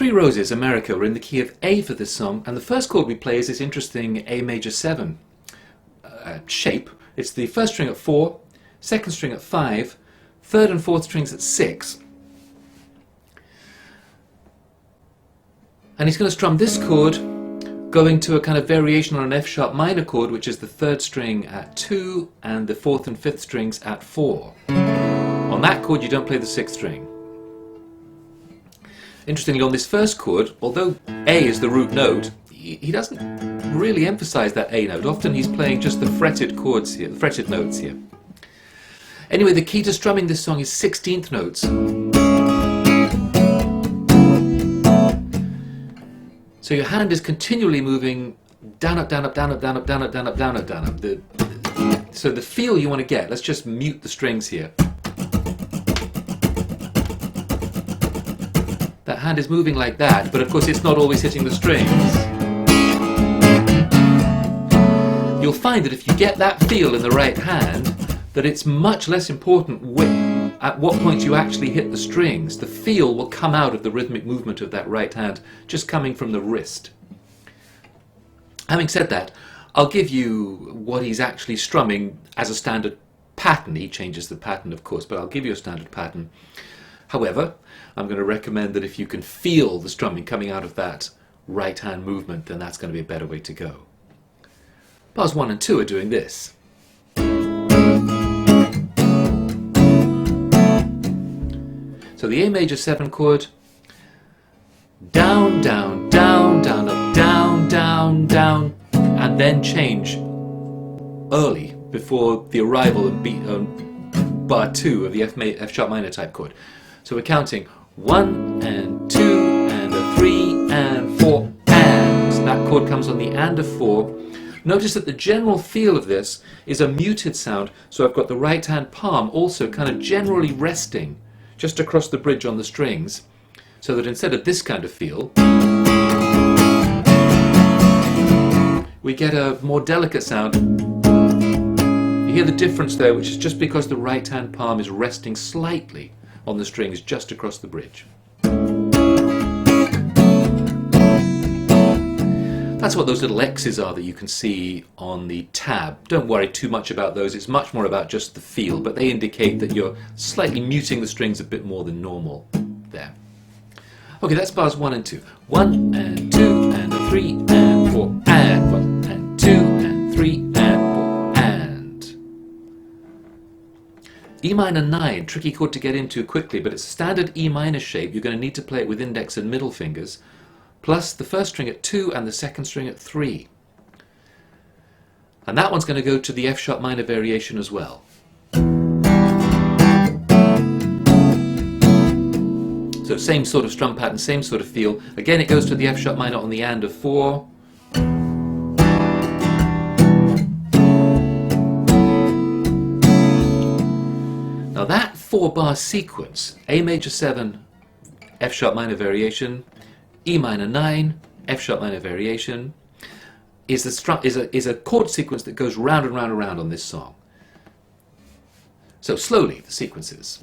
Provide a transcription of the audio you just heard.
Three Roses, America, we're in the key of A for this song, and the first chord we play is this interesting A major 7 shape. It's the first string at 4, second string at 5, third and fourth strings at 6. And he's going to strum this chord going to a kind of variation on an F sharp minor chord, which is the third string at 2 and the fourth and fifth strings at 4. On that chord you don't play the sixth string. Interestingly, on this first chord, although A is the root note, he doesn't really emphasize that A note. Often he's playing just the fretted chords here, the fretted notes here. Anyway, the key to strumming this song is 16th notes. So your hand is continually moving down, up, down, up, down, up, down, up, down, up, down, up, down, up, down, up. So the feel you want to get, let's just mute the strings here. That hand is moving like that, but of course it's not always hitting the strings. You'll find that if you get that feel in the right hand, that it's much less important at what point you actually hit the strings. The feel will come out of the rhythmic movement of that right hand, just coming from the wrist. Having said that, I'll give you what he's actually strumming as a standard pattern. He changes the pattern, of course, but I'll give you a standard pattern. However, I'm going to recommend that if you can feel the strumming coming out of that right hand movement, then that's going to be a better way to go. Bars 1 and 2 are doing this. So the A major 7 chord, down, down, down, down, up, down, down, down, and then change early before the arrival of bar 2 of the F sharp minor type chord. So we're counting 1 and 2 and a 3 and 4 and. That chord comes on the and of 4. Notice that the general feel of this is a muted sound, so I've got the right hand palm also kind of generally resting just across the bridge on the strings, so that instead of this kind of feel, we get a more delicate sound. You hear the difference there, which is just because the right hand palm is resting slightly on the strings just across the bridge. That's what those little X's are that you can see on the tab. Don't worry too much about those, it's much more about just the feel, but they indicate that you're slightly muting the strings a bit more than normal there. Okay, that's bars 1 and 2. 1 and 2 and a 3 and 4 and 1 and 2 and 3 and 4 and. E minor 9, tricky chord to get into quickly, but it's a standard E minor shape. You're going to need to play it with index and middle fingers, plus the first string at 2 and the second string at 3. And that one's going to go to the F sharp minor variation as well. So same sort of strum pattern, same sort of feel. Again, it goes to the F sharp minor on the and of 4. Now that 4-bar sequence, A major 7, F sharp minor variation, E minor 9, F sharp minor variation, is a chord sequence that goes round and round and round on this song. So slowly, the sequences.